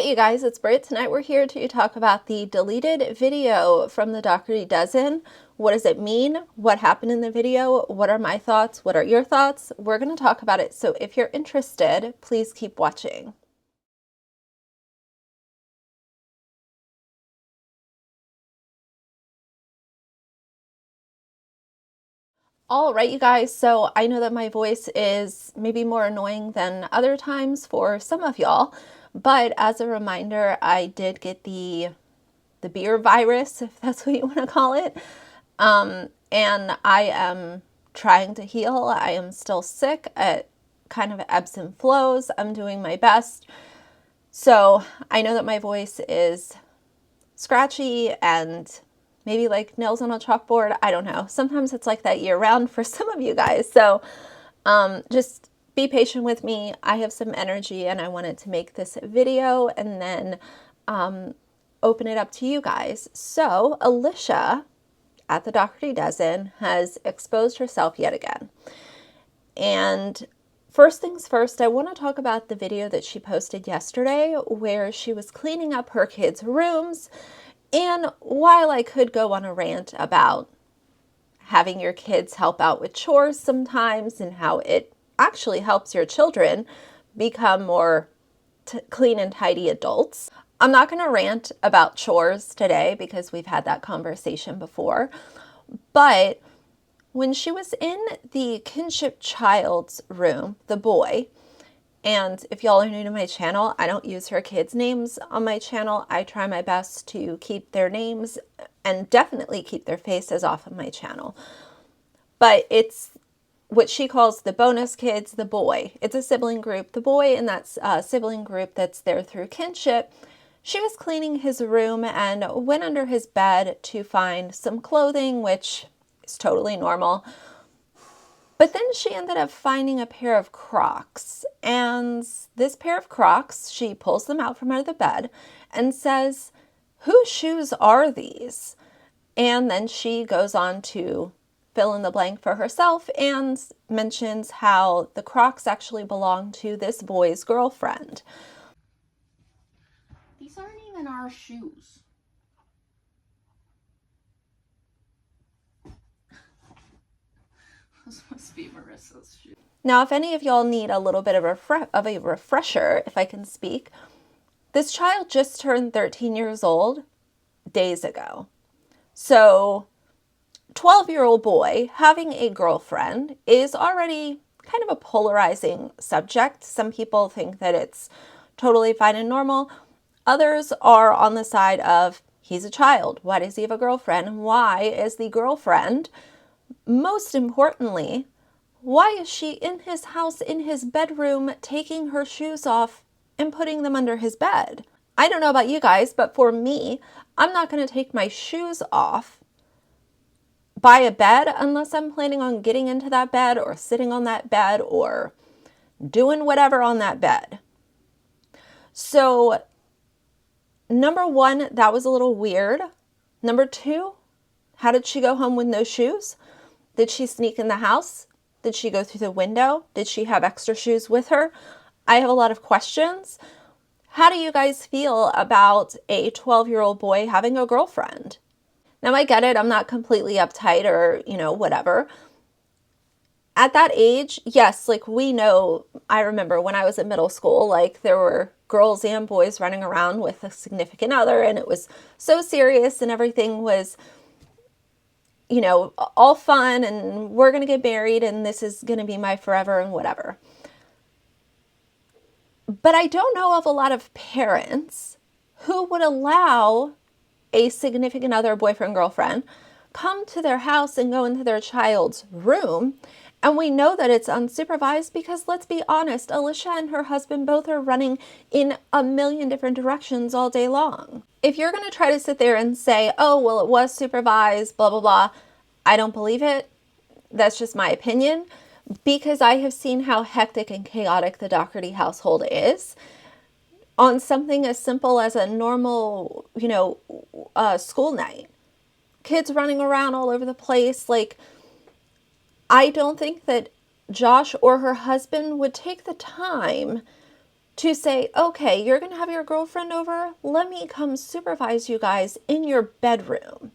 Hey you guys, it's Britt. Tonight we're here to talk about the deleted video from the Dougherty Dozen. What does it mean? What happened in the video? What are my thoughts? What are your thoughts? We're going to talk about it, so if you're interested, please keep watching. All right, you guys, so I know that my voice is maybe more annoying than other times for some of y'all, but as a reminder, I did get the beer virus, if that's what you want to call it. And I am trying to heal. I am still sick at kind of ebbs and flows. I'm doing my best. So I know that my voice is scratchy and maybe like nails on a chalkboard. I don't know. Sometimes it's like that year round for some of you guys. So just be patient with me. I have some energy and I wanted to make this video and then open it up to you guys. So Alicia at the Dougherty Dozen has exposed herself yet again. And first things first, I want to talk about the video that she posted yesterday where she was cleaning up her kids' rooms. And while I could go on a rant about having your kids help out with chores sometimes and how it actually helps your children become more clean and tidy adults, I'm not going to rant about chores today because we've had that conversation before. But when she was in the kinship child's room, the boy, and if y'all are new to my channel, I don't use her kids' names on my channel. I try my best to keep their names and definitely keep their faces off of my channel. But it's what she calls the bonus kids, the boy. It's a sibling group. The boy in that sibling group that's there through kinship, she was cleaning his room and went under his bed to find some clothing, which is totally normal. But then she ended up finding a pair of Crocs. And this pair of Crocs, she pulls them out from under the bed and says, "Whose shoes are these?" And then she goes on to fill in the blank for herself and mentions how the Crocs actually belong to this boy's girlfriend. These aren't even our shoes. Those must be Marissa's shoes. Now, if any of y'all need a little bit of a refresher, if I can speak, this child just turned 13 years old days ago. So 12-year-old boy having a girlfriend is already kind of a polarizing subject. Some people think that it's totally fine and normal. Others are on the side of he's a child. Why does he have a girlfriend? Why is the girlfriend? Most importantly, why is she in his house, in his bedroom, taking her shoes off and putting them under his bed? I don't know about you guys, but for me, I'm not going to take my shoes off by a bed unless I'm planning on getting into that bed or sitting on that bed or doing whatever on that bed. So, number one, that was a little weird. Number two, how did she go home with no shoes? Did she sneak in the house? Did she go through the window? Did she have extra shoes with her? I have a lot of questions. How do you guys feel about a 12-year-old boy having a girlfriend? Now, I get it. I'm not completely uptight or, whatever. At that age, yes, like we know, I remember when I was in middle school, like there were girls and boys running around with a significant other and it was so serious and everything was, all fun and we're going to get married and this is going to be my forever and whatever. But I don't know of a lot of parents who would allow a significant other, boyfriend, girlfriend, come to their house and go into their child's room. And we know that it's unsupervised because, let's be honest, Alicia and her husband both are running in a million different directions all day long. If you're going to try to sit there and say, oh, well, it was supervised, blah, blah, blah, I don't believe it. That's just my opinion because I have seen how hectic and chaotic the Dougherty household is. On something as simple as a normal, school night. Kids running around all over the place. Like, I don't think that Josh or her husband would take the time to say, okay, you're going to have your girlfriend over. Let me come supervise you guys in your bedroom.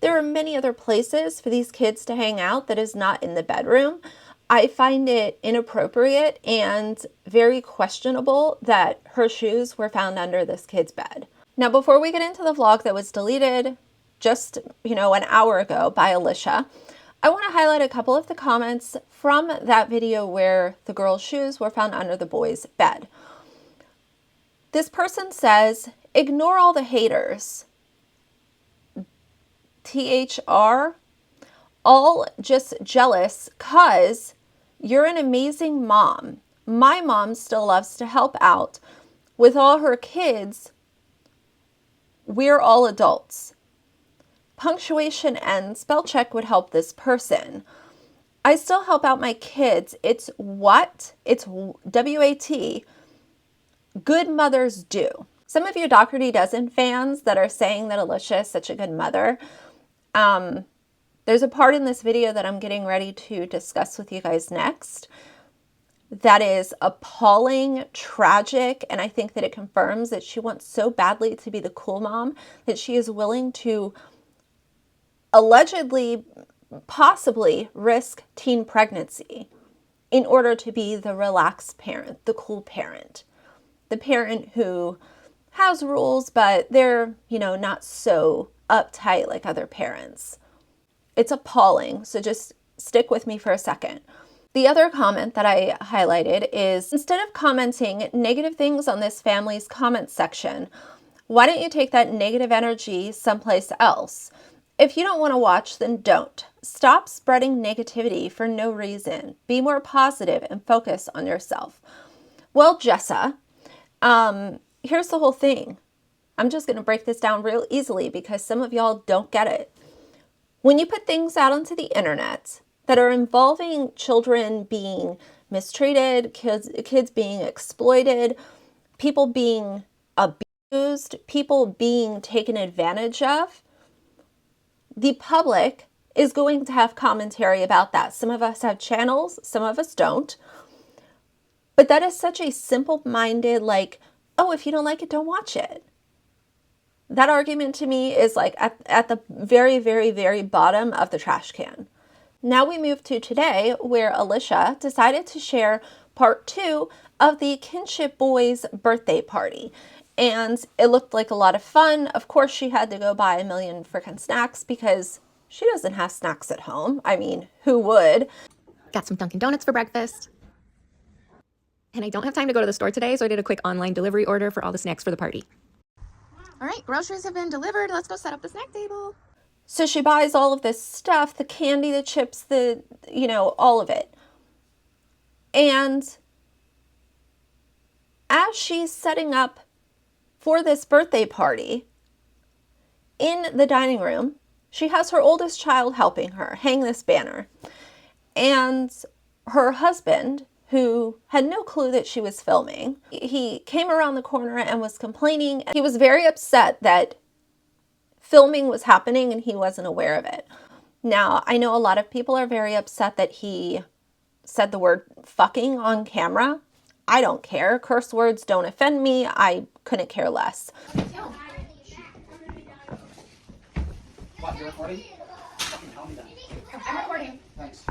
There are many other places for these kids to hang out that is not in the bedroom. I find it inappropriate and very questionable that her shoes were found under this kid's bed. Now, before we get into the vlog that was deleted just, an hour ago by Alicia, I want to highlight a couple of the comments from that video where the girl's shoes were found under the boy's bed. This person says, ignore all the haters. THR, all just jealous cause you're an amazing mom. My mom still loves to help out with all her kids. We're all adults. Punctuation and spell check would help this person. I still help out my kids. It's what? It's WAT. Good mothers do. Some of you Dougherty Dozen fans that are saying that Alicia is such a good mother, there's a part in this video that I'm getting ready to discuss with you guys next that is appalling, tragic, and I think that it confirms that she wants so badly to be the cool mom that she is willing to allegedly, possibly risk teen pregnancy in order to be the relaxed parent, the cool parent, the parent who has rules, but they're, not so uptight like other parents. It's appalling, so just stick with me for a second. The other comment that I highlighted is, instead of commenting negative things on this family's comment section, why don't you take that negative energy someplace else? If you don't want to watch, then don't. Stop spreading negativity for no reason. Be more positive and focus on yourself. Well, Jessa, here's the whole thing. I'm just going to break this down real easily because some of y'all don't get it. When you put things out onto the internet that are involving children being mistreated, kids being exploited, people being abused, people being taken advantage of, the public is going to have commentary about that. Some of us have channels, some of us don't. But that is such a simple-minded, oh, if you don't like it, don't watch it. That argument to me is at the very, very, very bottom of the trash can. Now we move to today, where Alicia decided to share part 2 of the Kinship Boys' birthday party. And it looked like a lot of fun. Of course, she had to go buy a million freaking snacks because she doesn't have snacks at home. I mean, who would? Got some Dunkin' Donuts for breakfast. And I don't have time to go to the store today, so I did a quick online delivery order for all the snacks for the party. All right, groceries have been delivered. Let's go set up the snack table. So she buys all of this stuff, the candy, the chips, all of it. And as she's setting up for this birthday party in the dining room, she has her oldest child helping her hang this banner. And her husband, who had no clue that she was filming, he came around the corner and was complaining. He was very upset that filming was happening and he wasn't aware of it. Now, I know a lot of people are very upset that he said the word fucking on camera. I don't care. Curse words don't offend me. I couldn't care less. What, you're recording? Fucking tell me that. I'm recording. Thanks.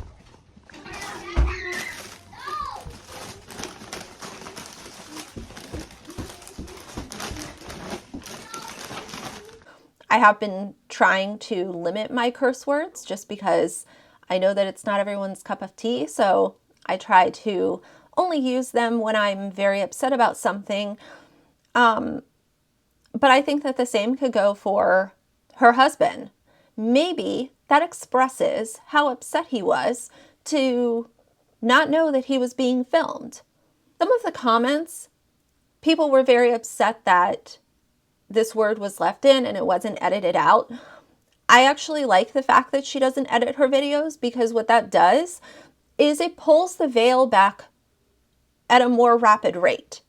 I have been trying to limit my curse words just because I know that it's not everyone's cup of tea, so I try to only use them when I'm very upset about something. But I think that the same could go for her husband. Maybe that expresses how upset he was to not know that he was being filmed. Some of the comments, people were very upset that this word was left in and it wasn't edited out. I actually like the fact that she doesn't edit her videos, because what that does is it pulls the veil back at a more rapid rate.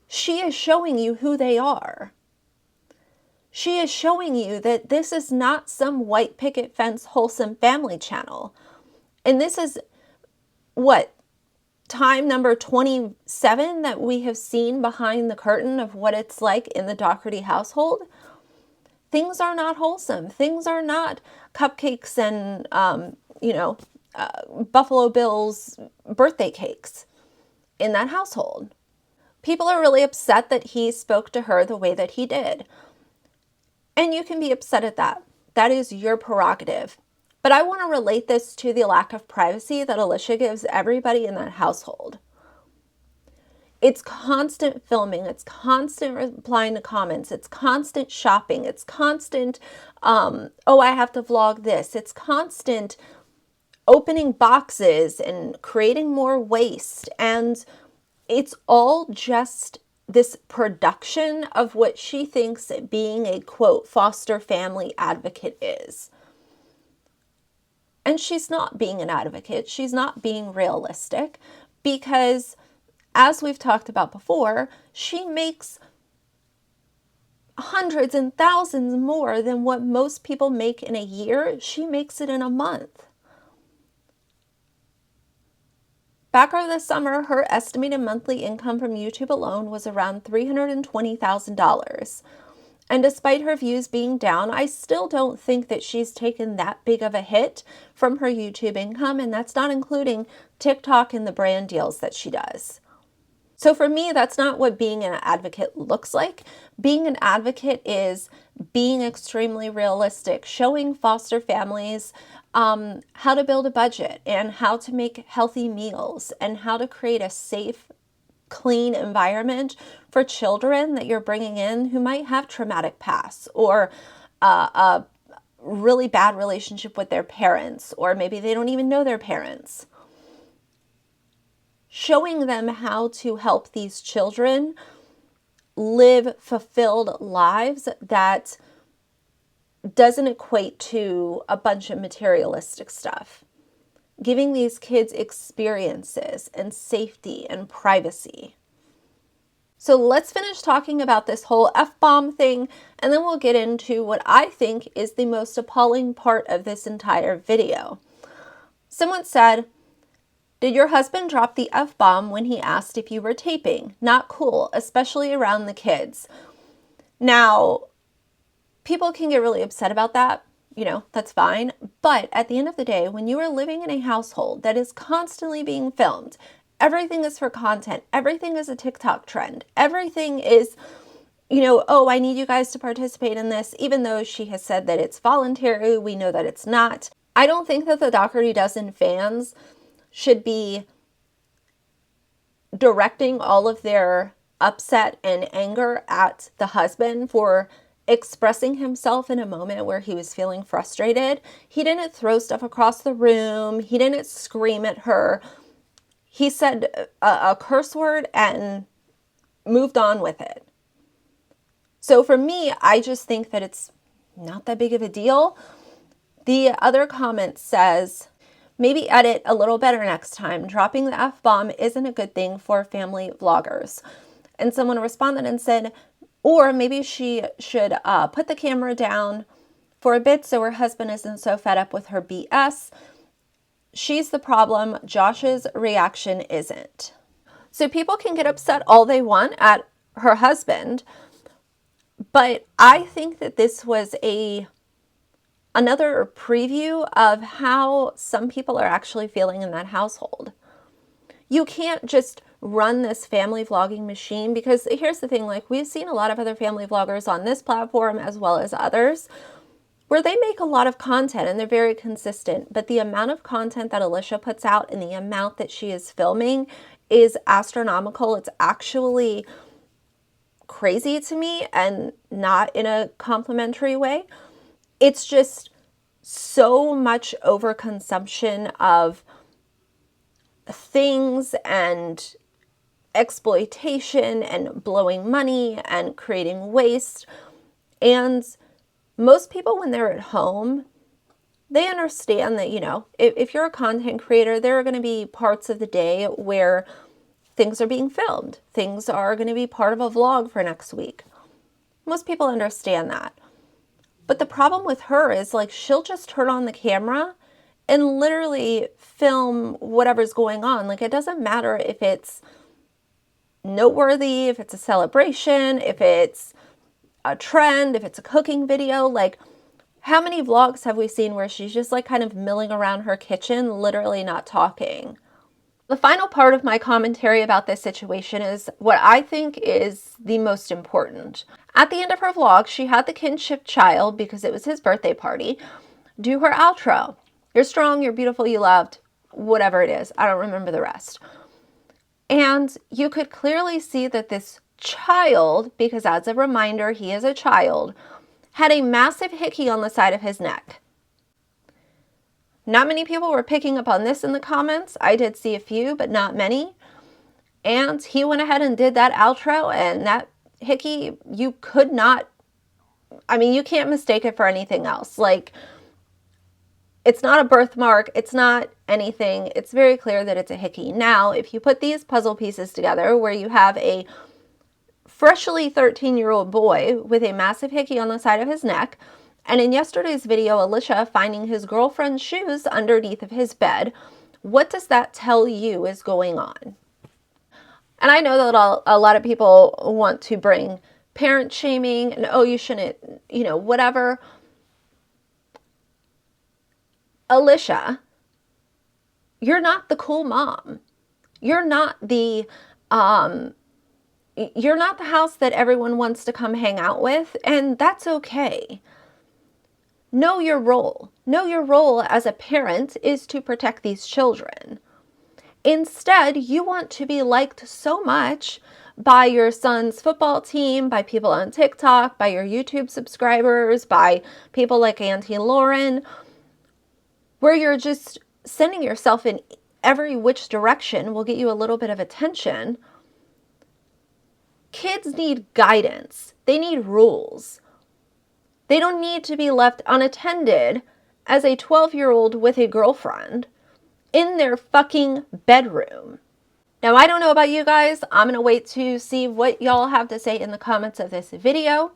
She is showing you who they are. She is showing you that this is not some white picket fence wholesome family channel. And this is what? time number 27 that we have seen behind the curtain of what it's like in the Dougherty household. Things are not wholesome. Things are not cupcakes and, Buffalo Bill's birthday cakes in that household. People are really upset that he spoke to her the way that he did. And you can be upset at that. That is your prerogative. But I want to relate this to the lack of privacy that Alicia gives everybody in that household. It's constant filming. It's constant replying to comments. It's constant shopping. It's constant, I have to vlog this. It's constant opening boxes and creating more waste. And it's all just this production of what she thinks being a, quote, foster family advocate is. And she's not being an advocate. She's not being realistic because, as we've talked about before, she makes hundreds and thousands more than what most people make in a year. She makes it in a month. Back over the summer, her estimated monthly income from YouTube alone was around $320,000. And despite her views being down, I still don't think that she's taken that big of a hit from her YouTube income, and that's not including TikTok and the brand deals that she does. So for me, that's not what being an advocate looks like. Being an advocate is being extremely realistic, showing foster families how to build a budget and how to make healthy meals and how to create a safe, clean environment for children that you're bringing in who might have traumatic pasts or a really bad relationship with their parents, or maybe they don't even know their parents. Showing them how to help these children live fulfilled lives that doesn't equate to a bunch of materialistic stuff. Giving these kids experiences and safety and privacy. So let's finish talking about this whole F-bomb thing, and then we'll get into what I think is the most appalling part of this entire video. Someone said, "Did your husband drop the F-bomb when he asked if you were taping? Not cool, especially around the kids." Now, people can get really upset about that. That's fine. But at the end of the day, when you are living in a household that is constantly being filmed, everything is for content. Everything is a TikTok trend. Everything is, I need you guys to participate in this, even though she has said that it's voluntary. We know that it's not. I don't think that the Dougherty Dozen fans should be directing all of their upset and anger at the husband for expressing himself in a moment where he was feeling frustrated. He didn't throw stuff across the room. He didn't scream at her. He said a curse word and moved on with it. So for me, I just think that it's not that big of a deal. The other comment says, "Maybe edit a little better next time. Dropping the F-bomb isn't a good thing for family vloggers." And someone responded and said, or maybe she should put the camera down for a bit so her husband isn't so fed up with her BS. She's the problem. Josh's reaction isn't. So people can get upset all they want at her husband, but I think that this was another preview of how some people are actually feeling in that household. You can't just run this family vlogging machine, because here's the thing, like, we've seen a lot of other family vloggers on this platform as well as others where they make a lot of content and they're very consistent, but the amount of content that Alicia puts out and the amount that she is filming is astronomical. It's actually crazy to me, and not in a complimentary way. It's just so much overconsumption of things and exploitation and blowing money and creating waste. And most people, when they're at home, they understand that, if you're a content creator, there are going to be parts of the day where things are being filmed. Things are going to be part of a vlog for next week. Most people understand that. But the problem with her is, like, she'll just turn on the camera and literally film whatever's going on. Like, it doesn't matter if it's noteworthy, if it's a celebration, if it's a trend, if it's a cooking video. Like, how many vlogs have we seen where she's just like kind of milling around her kitchen, literally not talking? The final part of my commentary about this situation is what I think is the most important. At the end of her vlog, she had the kinship child, because it was his birthday party, do her outro. You're strong, you're beautiful, you loved, whatever it is. I don't remember the rest. And you could clearly see that this child, because as a reminder, he is a child, had a massive hickey on the side of his neck. Not many people were picking up on this in the comments. I did see a few, but not many. And he went ahead and did that outro, and that hickey, you could not, I mean, you can't mistake it for anything else. Like, it's not a birthmark. It's not anything. It's very clear that it's a hickey. Now, if you put these puzzle pieces together where you have a freshly 13-year-old boy with a massive hickey on the side of his neck, and in yesterday's video, Alicia finding his girlfriend's shoes underneath of his bed, what does that tell you is going on? And I know that a lot of people want to bring parent shaming and, oh, you shouldn't, you know, whatever. Alicia, you're not the cool mom. You're not the house that everyone wants to come hang out with, and that's okay. Know your role. Know your role as a parent is to protect these children. Instead, you want to be liked so much by your son's football team, by people on TikTok, by your YouTube subscribers, by people like Auntie Lauren, where you're just sending yourself in every which direction will get you a little bit of attention. Kids need guidance. They need rules. They don't need to be left unattended as a 12-year-old with a girlfriend in their fucking bedroom. Now, I don't know about you guys. I'm going to wait to see what y'all have to say in the comments of this video.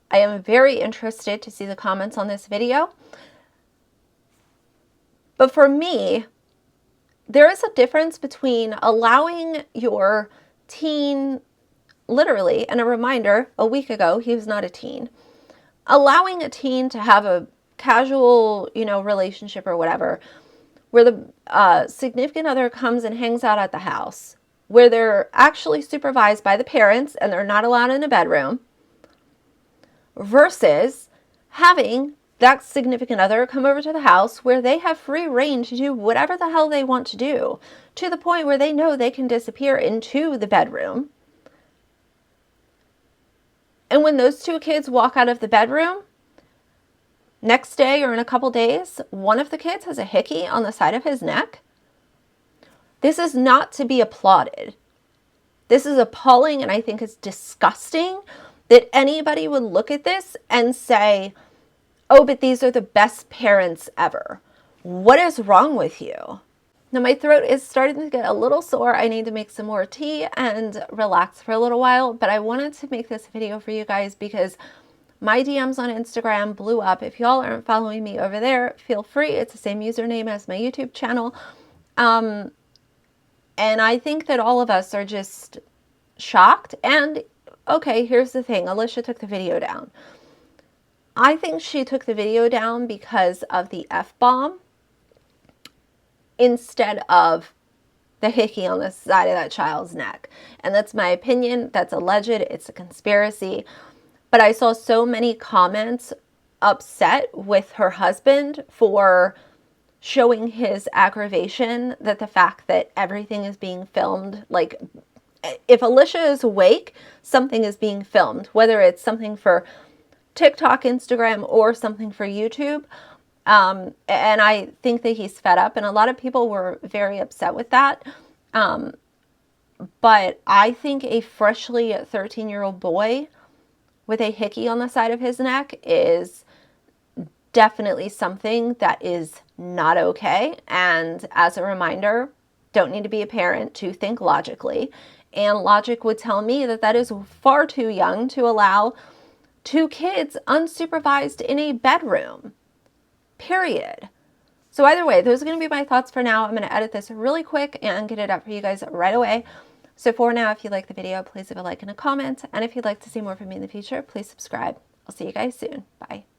I am very interested to see the comments on this video. But for me, there is a difference between allowing your teen, literally, and a reminder, a week ago, he was not a teen, allowing a teen to have a casual, you know, relationship or whatever, where the significant other comes and hangs out at the house, where they're actually supervised by the parents and they're not allowed in a bedroom, versus having that significant other come over to the house where they have free reign to do whatever the hell they want to do, to the point where they know they can disappear into the bedroom. And when those two kids walk out of the bedroom, next day or in a couple days, one of the kids has a hickey on the side of his neck. This is not to be applauded. This is appalling, and I think it's disgusting that anybody would look at this and say, oh, but these are the best parents ever. What is wrong with you? Now, my throat is starting to get a little sore. I need to make some more tea and relax for a little while, but I wanted to make this video for you guys because my DMs on Instagram blew up. If y'all aren't following me over there, feel free. It's the same username as my YouTube channel. And I think that all of us are just shocked. And okay, here's the thing. Alicia took the video down. I think she took the video down because of the F-bomb instead of the hickey on the side of that child's neck. And that's my opinion. That's alleged. It's a conspiracy. But I saw so many comments upset with her husband for showing his aggravation that the fact that everything is being filmed, like if Alicia is awake, something is being filmed, whether it's something for TikTok, Instagram, or something for YouTube. And I think that he's fed up, and a lot of people were very upset with that. But I think a freshly 13-year-old boy with a hickey on the side of his neck is definitely something that is not okay. And as a reminder, don't need to be a parent to think logically. And logic would tell me that that is far too young to allow two kids unsupervised in a bedroom. Period. So either way, those are going to be my thoughts for now. I'm going to edit this really quick and get it up for you guys right away. So for now, if you like the video, please leave a like and a comment. And if you'd like to see more from me in the future, please subscribe. I'll see you guys soon. Bye.